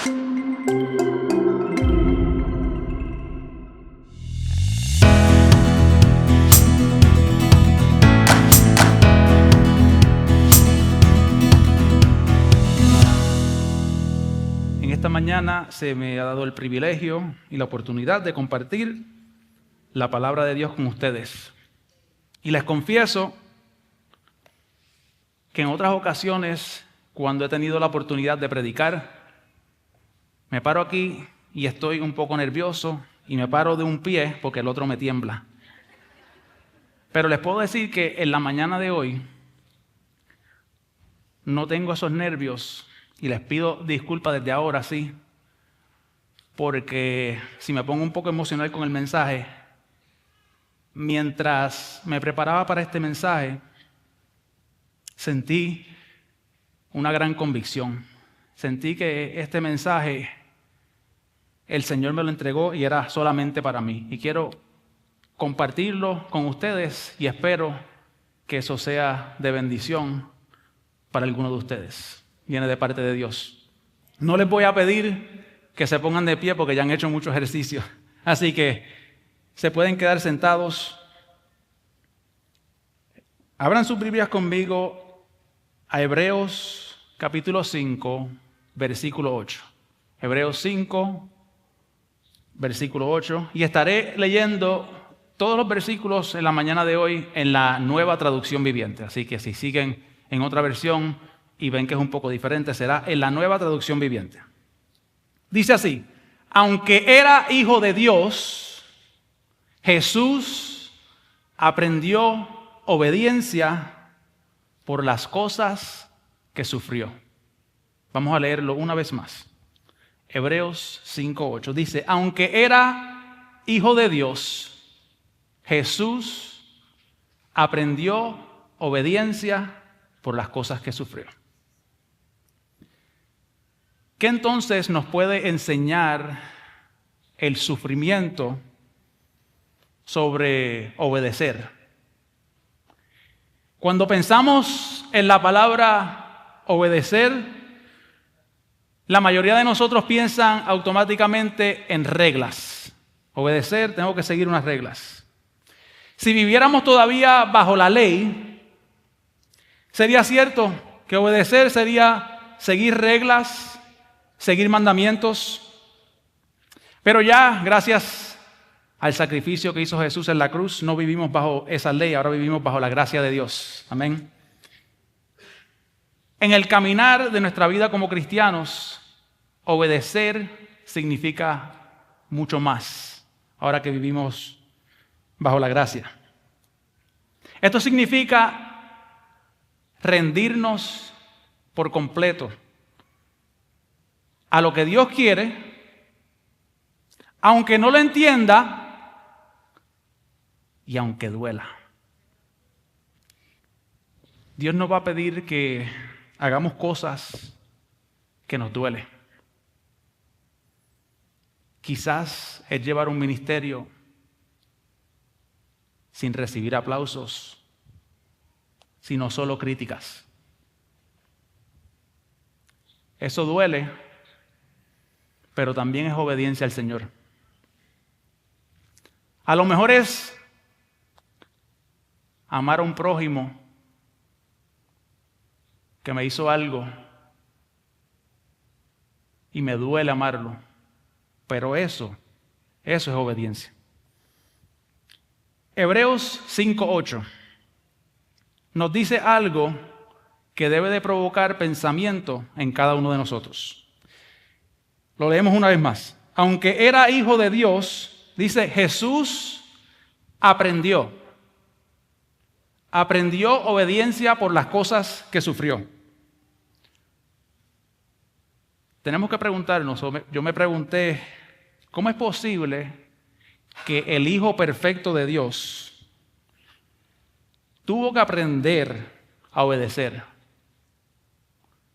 Esta mañana se me ha dado el privilegio y la oportunidad de compartir la palabra de Dios con ustedes. Y les confieso que en otras ocasiones, cuando he tenido la oportunidad de predicar, me paro aquí y estoy un poco nervioso y me paro de un pie porque el otro me tiembla. Pero les puedo decir que en la mañana de hoy no tengo esos nervios. Y les pido disculpas desde ahora, sí, porque si me pongo un poco emocional con el mensaje, mientras me preparaba para este mensaje, sentí una gran convicción. Sentí que este mensaje, el Señor me lo entregó y era solamente para mí. Y quiero compartirlo con ustedes y espero que eso sea de bendición para alguno de ustedes. Viene de parte de Dios. No les voy a pedir que se pongan de pie porque ya han hecho mucho ejercicio. Así que se pueden quedar sentados. Abran sus Biblias conmigo a Hebreos capítulo 5, versículo 8. Hebreos 5, versículo 8. Y estaré leyendo todos los versículos en la mañana de hoy en la Nueva Traducción Viviente. Así que si siguen en otra versión y ven que es un poco diferente, será en la Nueva Traducción Viviente. Dice así: aunque era hijo de Dios, Jesús aprendió obediencia por las cosas que sufrió. Vamos a leerlo una vez más. Hebreos 5:8 dice: aunque era hijo de Dios, Jesús aprendió obediencia por las cosas que sufrió. ¿Qué entonces nos puede enseñar el sufrimiento sobre obedecer? Cuando pensamos en la palabra obedecer, la mayoría de nosotros piensan automáticamente en reglas. Obedecer, tengo que seguir unas reglas. Si viviéramos todavía bajo la ley, sería cierto que obedecer sería seguir reglas, seguir mandamientos, pero ya, gracias al sacrificio que hizo Jesús en la cruz, no vivimos bajo esa ley, ahora vivimos bajo la gracia de Dios. Amén. En el caminar de nuestra vida como cristianos, obedecer significa mucho más, ahora que vivimos bajo la gracia. Esto significa rendirnos por completo a lo que Dios quiere, aunque no lo entienda y aunque duela. Dios nos va a pedir que hagamos cosas que nos duelen. Quizás es llevar un ministerio sin recibir aplausos, sino solo críticas. Eso duele, pero también es obediencia al Señor. A lo mejor es amar a un prójimo que me hizo algo y me duele amarlo, pero eso es obediencia. Hebreos 5:8 nos dice algo que debe de provocar pensamiento en cada uno de nosotros. Lo leemos una vez más. Aunque era hijo de Dios, dice, Jesús aprendió obediencia por las cosas que sufrió. Tenemos que preguntarnos, yo me pregunté, ¿cómo es posible que el Hijo perfecto de Dios tuvo que aprender a obedecer?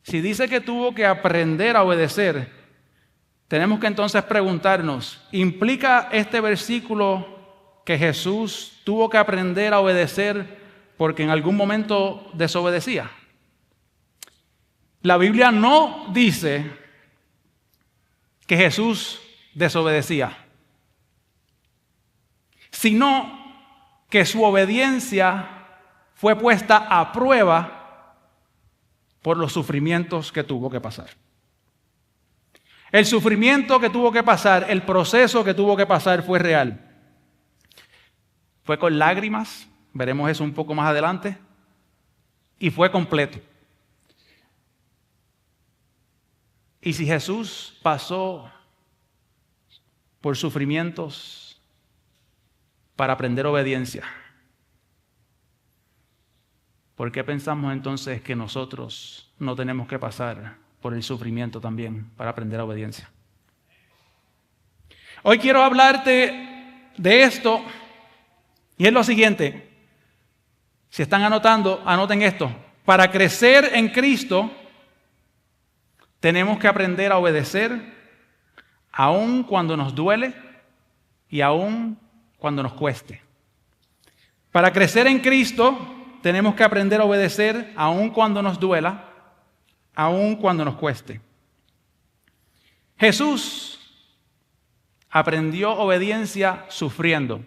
Si dice que tuvo que aprender a obedecer, tenemos que entonces preguntarnos, ¿implica este versículo que Jesús tuvo que aprender a obedecer porque en algún momento desobedecía? La Biblia no dice que Jesús desobedecía, sino que su obediencia fue puesta a prueba por los sufrimientos que tuvo que pasar. El sufrimiento que tuvo que pasar, el proceso que tuvo que pasar fue real. Fue con lágrimas, veremos eso un poco más adelante, y fue completo. Y si Jesús pasó por sufrimientos para aprender obediencia, ¿por qué pensamos entonces que nosotros no tenemos que pasar por el sufrimiento también para aprender obediencia? Hoy quiero hablarte de esto, y es lo siguiente. Si están anotando, anoten esto. Para crecer en Cristo, tenemos que aprender a obedecer aun cuando nos duele y aun cuando nos cueste. Para crecer en Cristo, tenemos que aprender a obedecer aun cuando nos duela, aun cuando nos cueste. Jesús aprendió obediencia sufriendo.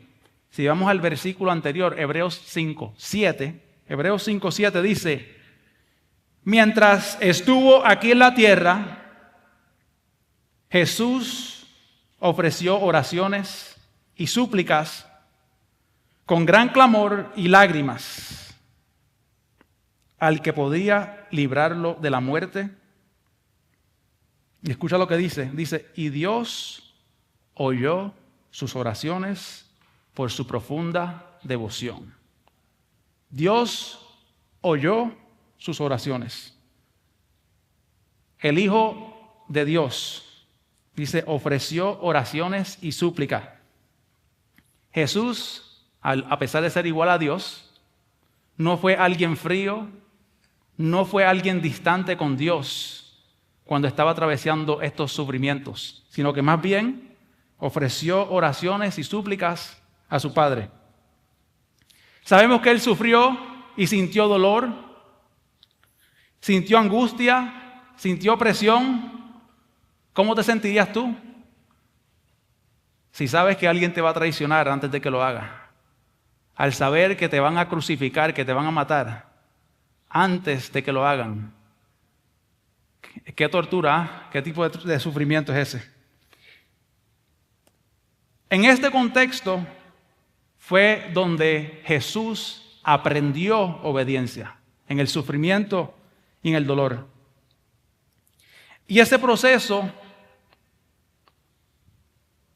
Si vamos al versículo anterior, Hebreos 5:7 dice: mientras estuvo aquí en la tierra, Jesús ofreció oraciones y súplicas con gran clamor y lágrimas al que podía librarlo de la muerte. Y escucha lo que dice. Dice, y Dios oyó sus oraciones por su profunda devoción. Dios oyó sus oraciones. El Hijo de Dios, dice, ofreció oraciones y súplicas. Jesús, a pesar de ser igual a Dios, no fue alguien frío, no fue alguien distante con Dios cuando estaba atravesando estos sufrimientos, sino que más bien ofreció oraciones y súplicas a su Padre. Sabemos que Él sufrió y sintió dolor, sintió angustia, sintió presión. ¿Cómo te sentirías tú si sabes que alguien te va a traicionar antes de que lo haga? Al saber que te van a crucificar, que te van a matar antes de que lo hagan. ¿Qué tortura? ¿Qué tipo de sufrimiento es ese? En este contexto fue donde Jesús aprendió obediencia, en el sufrimiento y en el dolor. Y ese proceso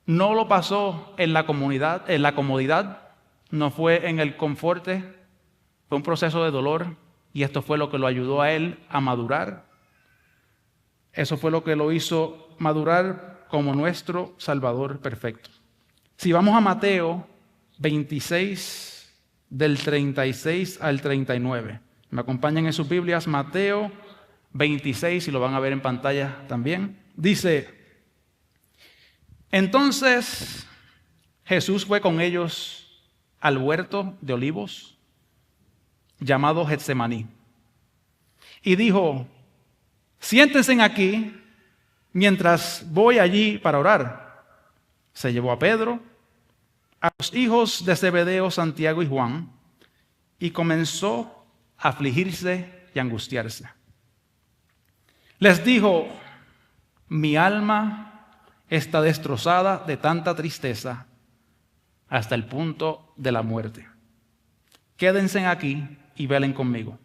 no lo pasó en la comodidad, no fue en el confort, fue un proceso de dolor, y esto fue lo que lo ayudó a él a madurar. Eso fue lo que lo hizo madurar como nuestro Salvador perfecto. Si vamos a Mateo 26, del 36 al 39. Me acompañan en sus Biblias, Mateo 26, y lo van a ver en pantalla también. Dice, entonces Jesús fue con ellos al huerto de olivos, llamado Getsemaní, y dijo, siéntense aquí mientras voy allí para orar. Se llevó a Pedro, a los hijos de Zebedeo, Santiago y Juan, y comenzó a afligirse y angustiarse. Les dijo, mi alma está destrozada de tanta tristeza hasta el punto de la muerte. Quédense aquí y velen conmigo.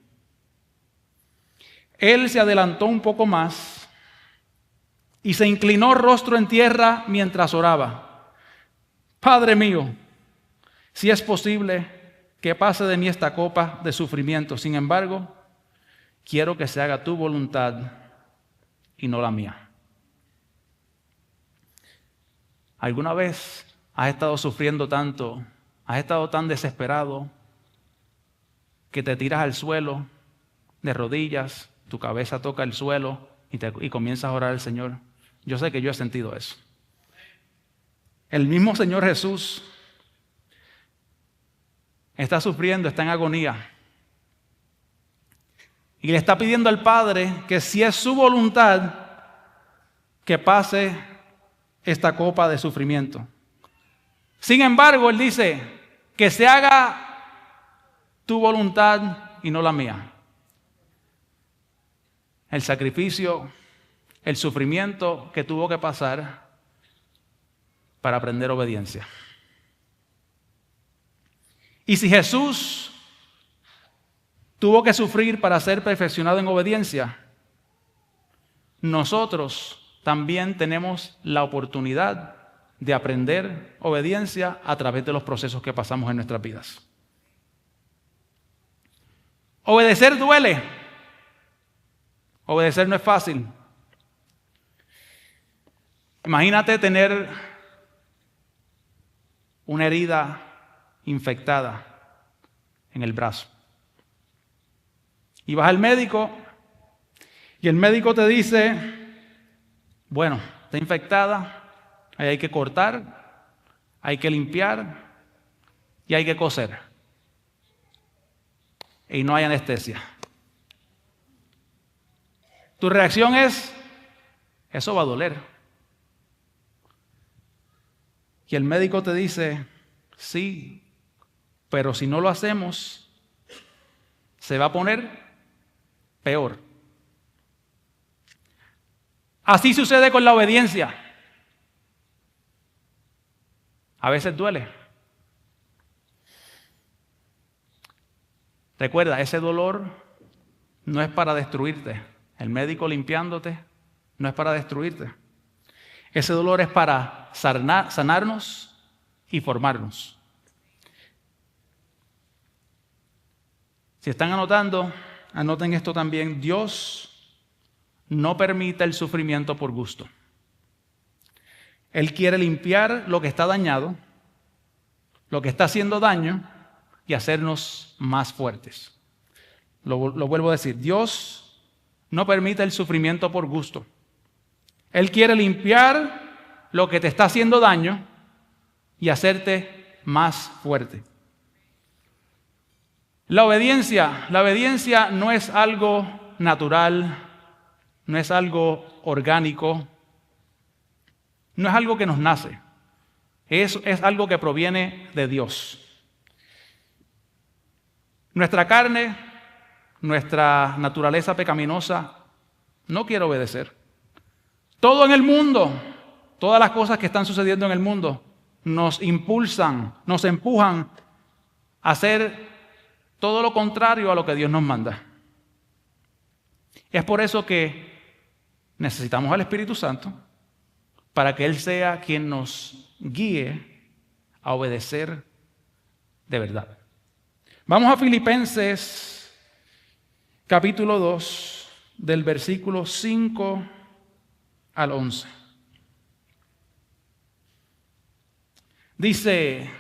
Él se adelantó un poco más y se inclinó rostro en tierra mientras oraba. Padre mío, si es posible que pase de mí esta copa de sufrimiento, sin embargo, quiero que se haga tu voluntad y no la mía. ¿Alguna vez has estado sufriendo tanto, has estado tan desesperado que te tiras al suelo de rodillas, tu cabeza toca el suelo y comienzas a orar al Señor? Yo sé que yo he sentido eso. El mismo Señor Jesús está sufriendo, está en agonía. Y le está pidiendo al Padre que si es su voluntad, que pase esta copa de sufrimiento. Sin embargo, Él dice, que se haga tu voluntad y no la mía. El sacrificio, el sufrimiento que tuvo que pasar para aprender obediencia. Y si Jesús tuvo que sufrir para ser perfeccionado en obediencia, nosotros también tenemos la oportunidad de aprender obediencia a través de los procesos que pasamos en nuestras vidas. Obedecer duele. Obedecer no es fácil. Imagínate tener una herida infectada en el brazo. Y vas al médico y el médico te dice, bueno, está infectada, ahí hay que cortar, hay que limpiar y hay que coser. Y no hay anestesia. Tu reacción es, eso va a doler. Y el médico te dice, sí, pero si no lo hacemos, se va a poner peor. Así sucede con la obediencia. A veces duele. Recuerda, ese dolor no es para destruirte. El médico limpiándote no es para destruirte. Ese dolor es para sanarnos y formarnos. Si están anotando, anoten esto también. Dios no permite el sufrimiento por gusto. Él quiere limpiar lo que está dañado, lo que está haciendo daño y hacernos más fuertes. Lo vuelvo a decir. Dios no permite el sufrimiento por gusto. Él quiere limpiar lo que te está haciendo daño y hacerte más fuerte. La obediencia no es algo natural, no es algo orgánico, no es algo que nos nace. Es algo que proviene de Dios. Nuestra carne, nuestra naturaleza pecaminosa, no quiere obedecer. Todo en el mundo, todas las cosas que están sucediendo en el mundo, nos impulsan, nos empujan a hacer todo lo contrario a lo que Dios nos manda. Es por eso que necesitamos al Espíritu Santo para que Él sea quien nos guíe a obedecer de verdad. Vamos a Filipenses capítulo 2, del versículo 5 al 11. Dice,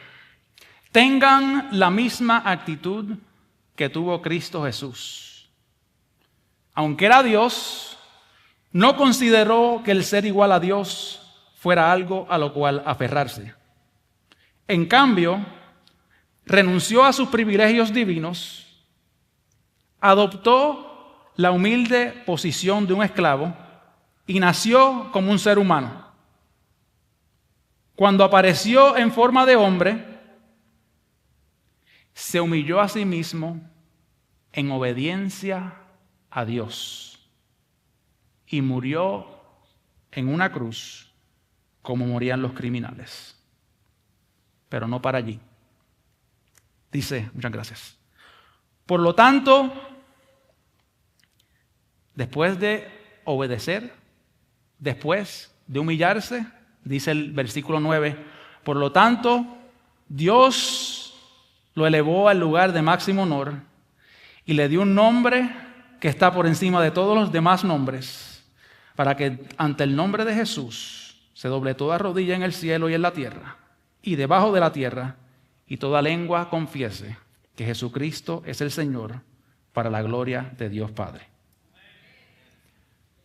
tengan la misma actitud que tuvo Cristo Jesús. Aunque era Dios, no consideró que el ser igual a Dios fuera algo a lo cual aferrarse. En cambio, renunció a sus privilegios divinos, adoptó la humilde posición de un esclavo y nació como un ser humano. Cuando apareció en forma de hombre, se humilló a sí mismo en obediencia a Dios y murió en una cruz como morían los criminales. Pero no para allí. Dice, muchas gracias. Por lo tanto, después de obedecer, después de humillarse, dice el versículo 9, por lo tanto, Dios lo elevó al lugar de máximo honor y le dio un nombre que está por encima de todos los demás nombres, para que ante el nombre de Jesús se doble toda rodilla en el cielo y en la tierra y debajo de la tierra, y toda lengua confiese que Jesucristo es el Señor, para la gloria de Dios Padre.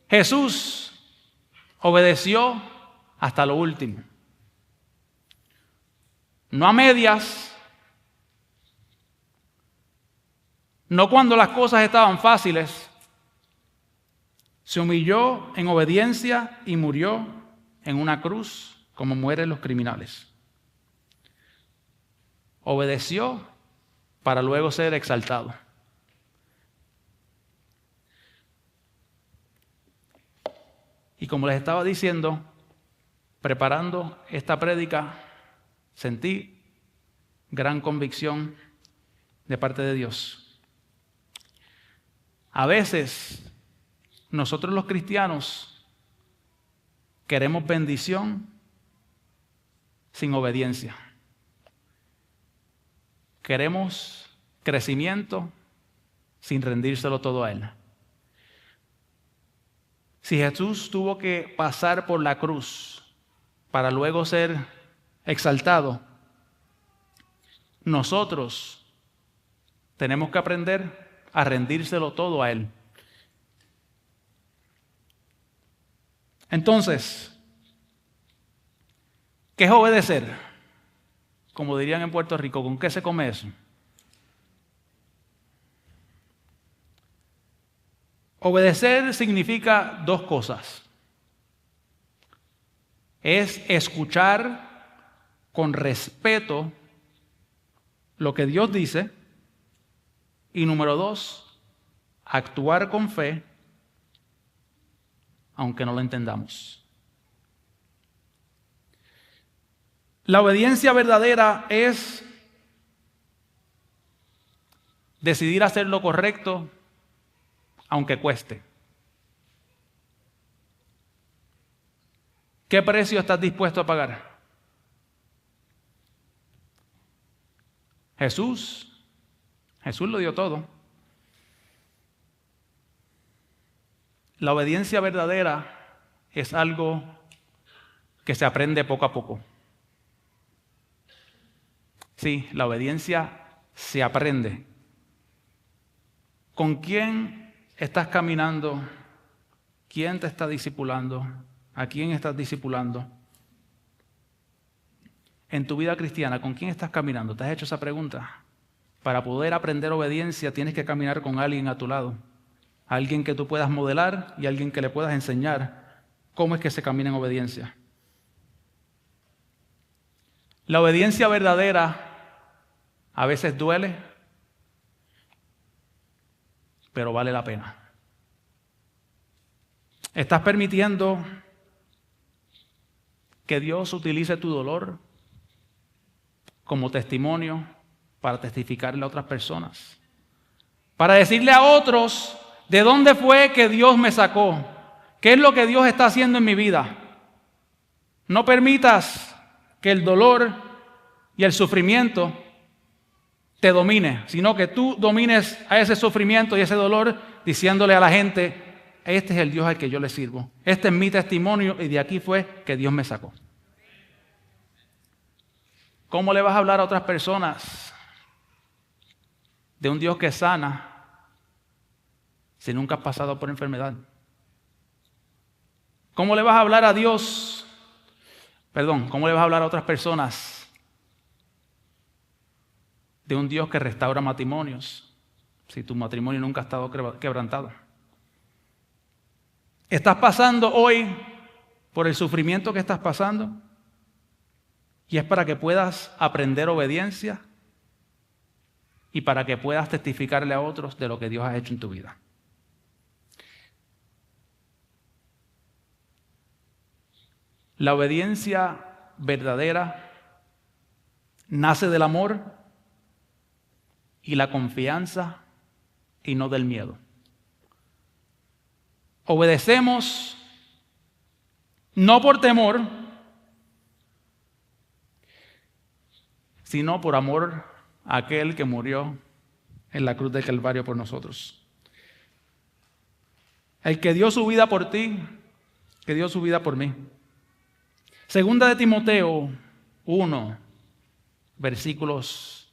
Jesús obedeció hasta lo último. No a medias, no cuando las cosas estaban fáciles. Se humilló en obediencia y murió en una cruz como mueren los criminales. Obedeció para luego ser exaltado. Y como les estaba diciendo, preparando esta prédica, sentí gran convicción de parte de Dios. A veces, nosotros los cristianos queremos bendición sin obediencia. Queremos crecimiento sin rendírselo todo a Él. Si Jesús tuvo que pasar por la cruz para luego ser exaltado, nosotros tenemos que aprender a rendírselo todo a Él. Entonces, ¿qué es obedecer? Como dirían en Puerto Rico, ¿con qué se come eso? Obedecer significa dos cosas. Es escuchar con respeto lo que Dios dice. Y número dos, actuar con fe, aunque no lo entendamos. La obediencia verdadera es decidir hacer lo correcto, aunque cueste. ¿Qué precio estás dispuesto a pagar? Jesús lo dio todo. La obediencia verdadera es algo que se aprende poco a poco. Sí, la obediencia se aprende. ¿Con quién estás caminando? ¿Quién te está discipulando? ¿A quién estás discipulando? En tu vida cristiana, ¿con quién estás caminando? ¿Te has hecho esa pregunta? Para poder aprender obediencia tienes que caminar con alguien a tu lado. Alguien que tú puedas modelar y alguien que le puedas enseñar cómo es que se camina en obediencia. La obediencia verdadera a veces duele, pero vale la pena. ¿Estás permitiendo que Dios utilice tu dolor como testimonio para testificarle a otras personas? Para decirle a otros de dónde fue que Dios me sacó, qué es lo que Dios está haciendo en mi vida. No permitas que el dolor y el sufrimiento te domine, sino que tú domines a ese sufrimiento y ese dolor diciéndole a la gente: este es el Dios al que yo le sirvo. Este es mi testimonio y de aquí fue que Dios me sacó. ¿Cómo le vas a hablar a otras personas de un Dios que sana si nunca has pasado por enfermedad? ¿Cómo le vas a hablar a cómo le vas a hablar a otras personas de un Dios que restaura matrimonios si tu matrimonio nunca ha estado quebrantado? ¿Estás pasando hoy por el sufrimiento que estás pasando? Y es para que puedas aprender obediencia y para que puedas testificarle a otros de lo que Dios ha hecho en tu vida. La obediencia verdadera nace del amor y la confianza y no del miedo. Obedecemos no por temor, sino por amor a aquel que murió en la cruz del Calvario por nosotros. El que dio su vida por ti, que dio su vida por mí. Segunda de Timoteo 1, versículos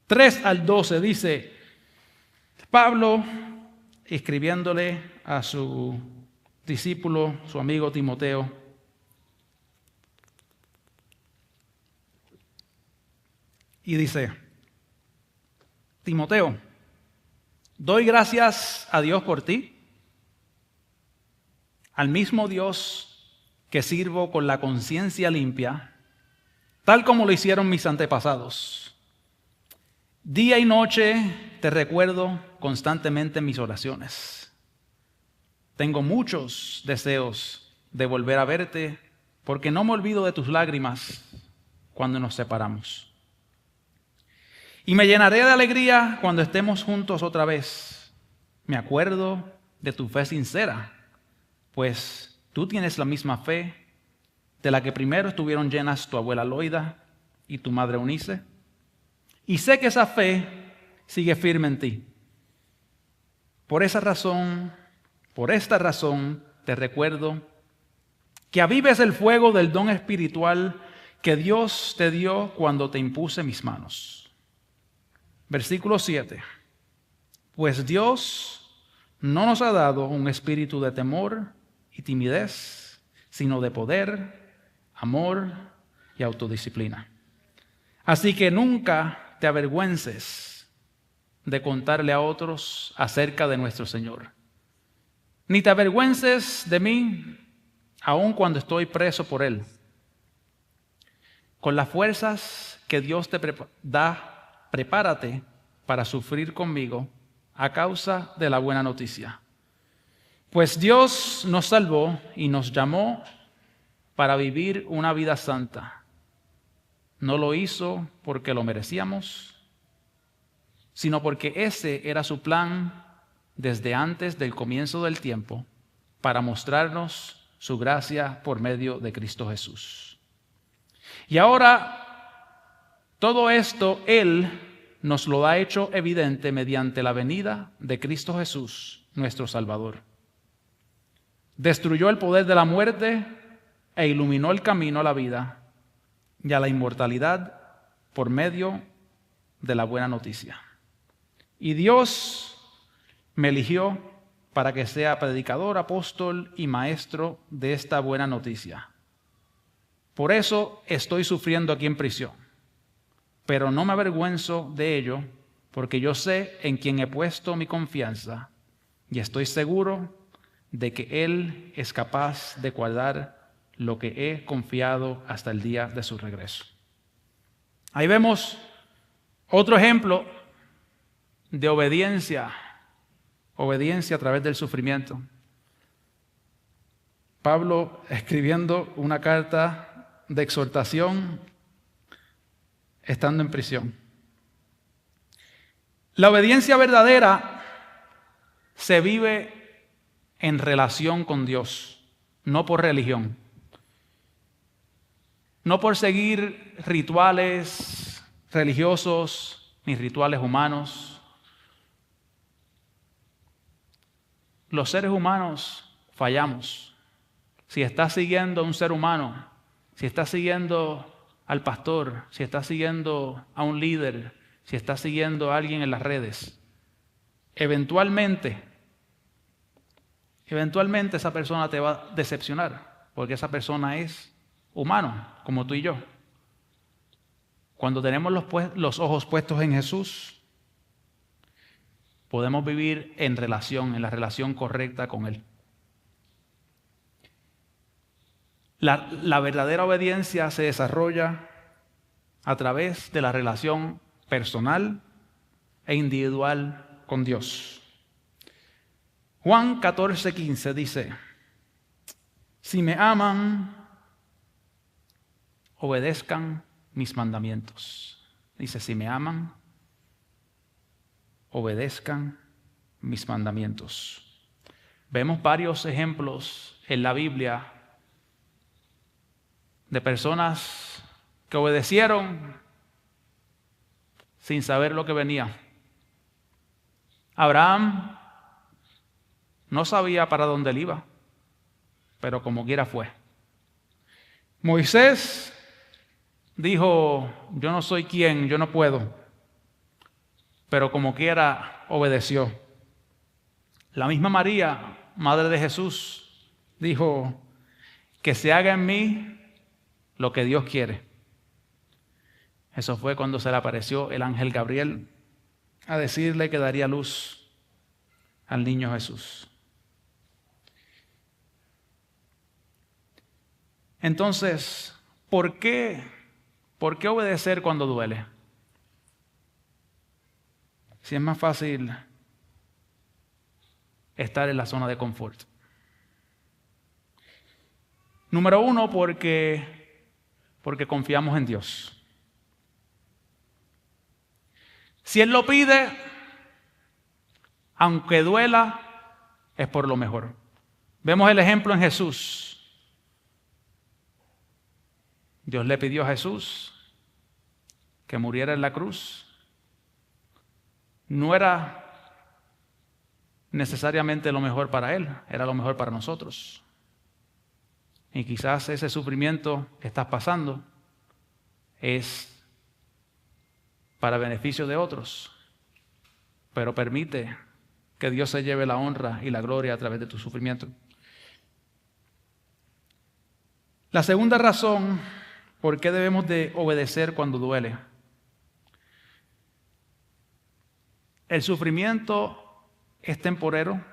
3 al 12, dice Pablo, escribiéndole a su discípulo, su amigo Timoteo: y dice: Timoteo, doy gracias a Dios por ti, al mismo Dios que sirvo con la conciencia limpia, tal como lo hicieron mis antepasados. Día y noche te recuerdo constantemente en mis oraciones. Tengo muchos deseos de volver a verte, porque no me olvido de tus lágrimas cuando nos separamos. Y me llenaré de alegría cuando estemos juntos otra vez. Me acuerdo de tu fe sincera, pues tú tienes la misma fe de la que primero estuvieron llenas tu abuela Loida y tu madre Eunice. Y sé que esa fe sigue firme en ti. Por esta razón, te recuerdo que avives el fuego del don espiritual que Dios te dio cuando te impuse mis manos. Versículo 7. Pues Dios no nos ha dado un espíritu de temor y timidez, sino de poder, amor y autodisciplina. Así que nunca te avergüences de contarle a otros acerca de nuestro Señor. Ni te avergüences de mí, aun cuando estoy preso por Él. Con las fuerzas que Dios te da, prepárate para sufrir conmigo a causa de la buena noticia. Pues Dios nos salvó y nos llamó para vivir una vida santa. No lo hizo porque lo merecíamos, sino porque ese era su plan desde antes del comienzo del tiempo, para mostrarnos su gracia por medio de Cristo Jesús. Y ahora, todo esto Él nos lo ha hecho evidente mediante la venida de Cristo Jesús, nuestro Salvador. Destruyó el poder de la muerte e iluminó el camino a la vida y a la inmortalidad por medio de la buena noticia. Y Dios me eligió para que sea predicador, apóstol y maestro de esta buena noticia. Por eso estoy sufriendo aquí en prisión, pero no me avergüenzo de ello, porque yo sé en quién he puesto mi confianza y estoy seguro de que Él es capaz de guardar lo que he confiado hasta el día de su regreso. Ahí vemos otro ejemplo de obediencia a través del sufrimiento. Pablo escribiendo una carta de exhortación estando en prisión. La obediencia verdadera se vive en relación con Dios, no por religión. No por seguir rituales religiosos ni rituales humanos. Los seres humanos fallamos. Si estás siguiendo a un ser humano, si estás siguiendo al pastor, si estás siguiendo a un líder, si estás siguiendo a alguien en las redes, eventualmente esa persona te va a decepcionar, porque esa persona es humano, como tú y yo. Cuando tenemos los ojos puestos en Jesús, podemos vivir en la relación correcta con Él. La verdadera obediencia se desarrolla a través de la relación personal e individual con Dios. Juan 14:15 dice: si me aman, obedezcan mis mandamientos. Dice, si me aman, obedezcan mis mandamientos. Vemos varios ejemplos en la Biblia de personas que obedecieron sin saber lo que venía. Abraham no sabía para dónde él iba, pero como quiera fue. Moisés dijo, yo no soy quien, yo no puedo, pero como quiera obedeció. La misma María, madre de Jesús, dijo, que se haga en mí lo que Dios quiere. Eso fue cuando se le apareció el ángel Gabriel a decirle que daría luz al niño Jesús. Entonces, ¿por qué obedecer cuando duele? Si es más fácil estar en la zona de confort. Número uno, porque confiamos en Dios. Si Él lo pide, aunque duela, es por lo mejor. Vemos el ejemplo en Jesús. Dios le pidió a Jesús que muriera en la cruz. No era necesariamente lo mejor para Él, era lo mejor para nosotros. Y quizás ese sufrimiento que estás pasando es para beneficio de otros, pero permite que Dios se lleve la honra y la gloria a través de tu sufrimiento. La segunda razón por qué debemos de obedecer cuando duele. El sufrimiento es temporero,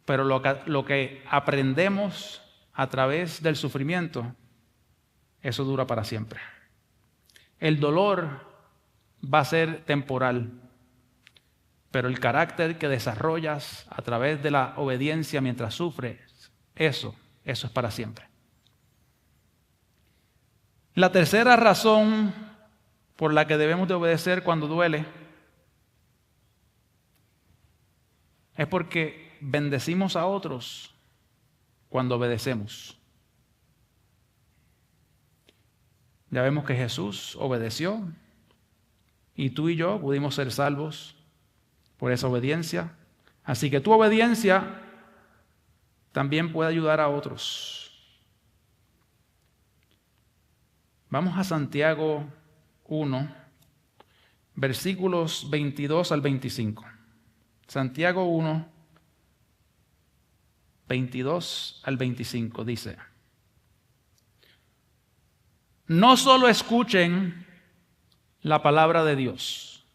pero lo que aprendemos a través del sufrimiento, eso dura para siempre. El dolor va a ser temporal, pero el carácter que desarrollas a través de la obediencia mientras sufres, eso es para siempre. La tercera razón por la que debemos de obedecer cuando duele es porque bendecimos a otros cuando obedecemos. Ya vemos que Jesús obedeció y tú y yo pudimos ser salvos por esa obediencia. Así que tu obediencia también puede ayudar a otros. Vamos a Santiago 1, versículos 22 al 25. Santiago 1, 22 al 25 dice: no solo escuchen la palabra de Dios.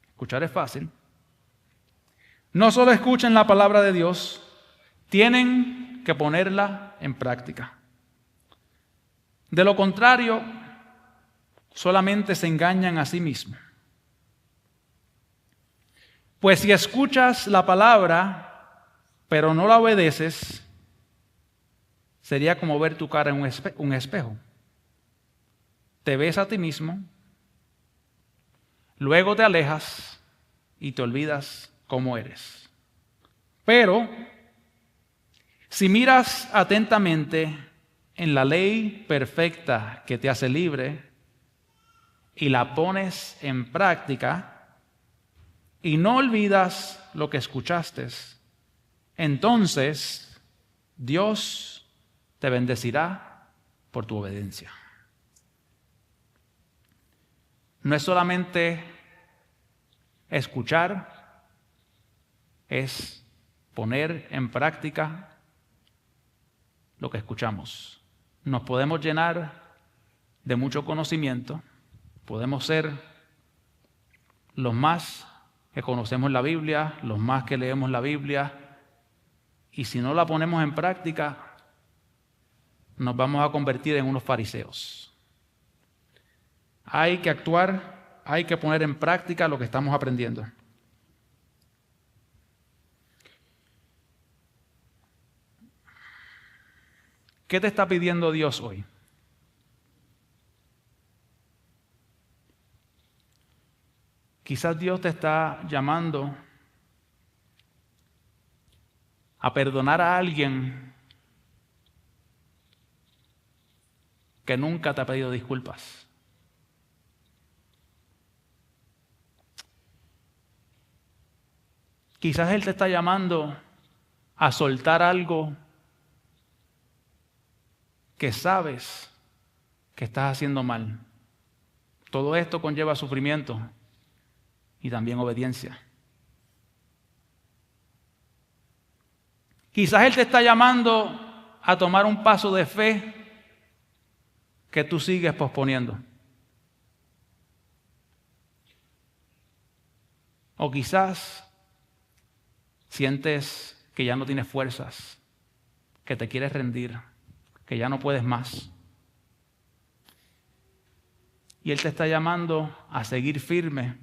Escuchar es fácil. No solo escuchen la palabra de Dios, tienen que ponerla en práctica. De lo contrario, solamente se engañan a sí mismos. Pues si escuchas la palabra, pero no la obedeces, sería como ver tu cara en un espejo. Te ves a ti mismo, luego te alejas y te olvidas cómo eres. Pero si miras atentamente en la ley perfecta que te hace libre y la pones en práctica y no olvidas lo que escuchaste, entonces Dios te bendecirá por tu obediencia. No es solamente escuchar, es poner en práctica lo que escuchamos. Nos podemos llenar de mucho conocimiento, podemos ser los más que conocemos la Biblia, los más que leemos la Biblia, y si no la ponemos en práctica, nos vamos a convertir en unos fariseos. Hay que actuar, hay que poner en práctica lo que estamos aprendiendo. ¿Qué te está pidiendo Dios hoy? Quizás Dios te está llamando a perdonar a alguien que nunca te ha pedido disculpas. Quizás Él te está llamando a soltar algo que sabes que estás haciendo mal. Todo esto conlleva sufrimiento y también obediencia. Quizás Él te está llamando a tomar un paso de fe que tú sigues posponiendo. O quizás sientes que ya no tienes fuerzas que te quieres rendir, que ya no puedes más. Y Él te está llamando a seguir firme,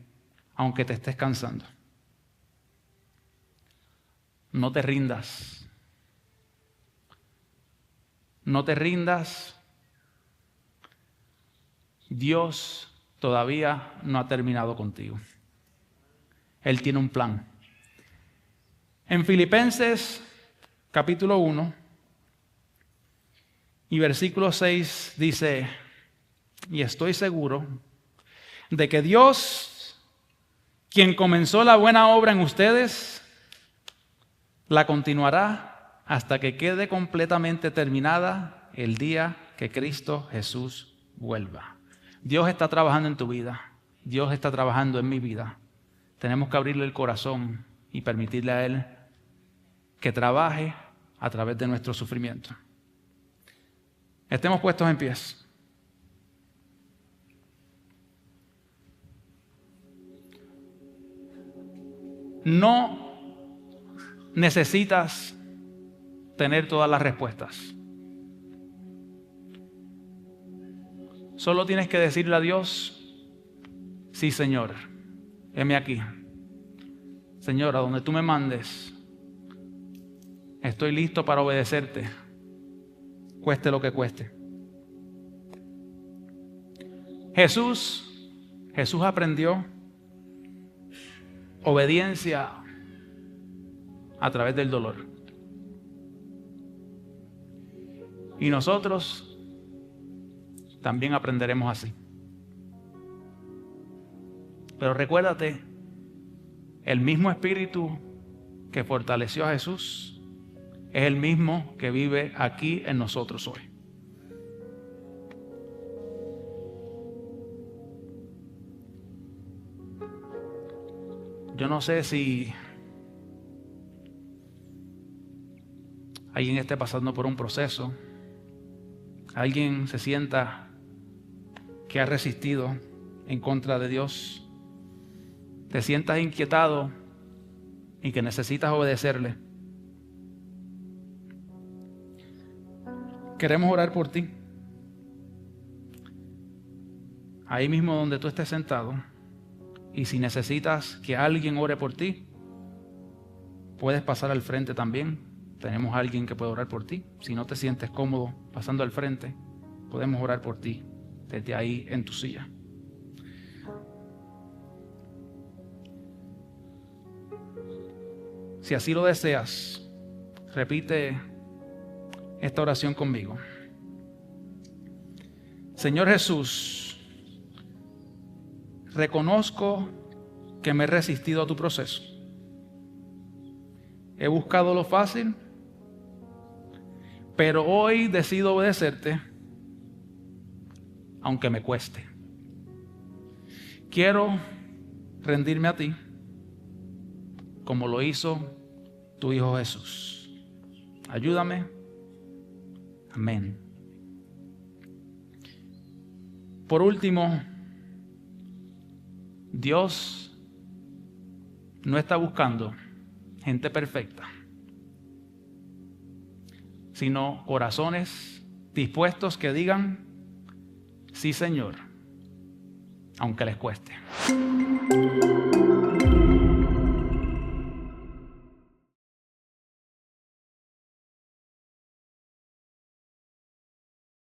aunque te estés cansando. No te rindas. No te rindas. Dios todavía no ha terminado contigo. Él tiene un plan. En Filipenses capítulo 1 y versículo 6 dice: y estoy seguro de que Dios, quien comenzó la buena obra en ustedes, la continuará hasta que quede completamente terminada el día que Cristo Jesús vuelva. Dios está trabajando en tu vida. Dios está trabajando en mi vida. Tenemos que abrirle el corazón y permitirle a Él que trabaje a través de nuestro sufrimiento. Estemos puestos en pies. No necesitas tener todas las respuestas. Solo tienes que decirle a Dios: sí, Señor, heme aquí. Señor, a donde tú me mandes, estoy listo para obedecerte, cueste lo que cueste. Jesús aprendió obediencia a través del dolor. Y nosotros también aprenderemos así. Pero recuérdate, el mismo Espíritu que fortaleció a Jesús es el mismo que vive aquí en nosotros hoy. Yo no sé si alguien esté pasando por un proceso, alguien se sienta que ha resistido en contra de Dios, te sientas inquietado y que necesitas obedecerle. Queremos orar por ti. Ahí mismo donde tú estés sentado. Y si necesitas que alguien ore por ti, puedes pasar al frente también. Tenemos a alguien que puede orar por ti. Si no te sientes cómodo pasando al frente, podemos orar por ti desde ahí en tu silla. Si así lo deseas, repite esta oración conmigo. Señor Jesús, reconozco que me he resistido a tu proceso. He buscado lo fácil, pero hoy decido obedecerte, aunque me cueste. Quiero rendirme a ti, como lo hizo tu Hijo Jesús. Ayúdame. Amén. Por último, Dios no está buscando gente perfecta, sino corazones dispuestos que digan: sí, Señor, aunque les cueste.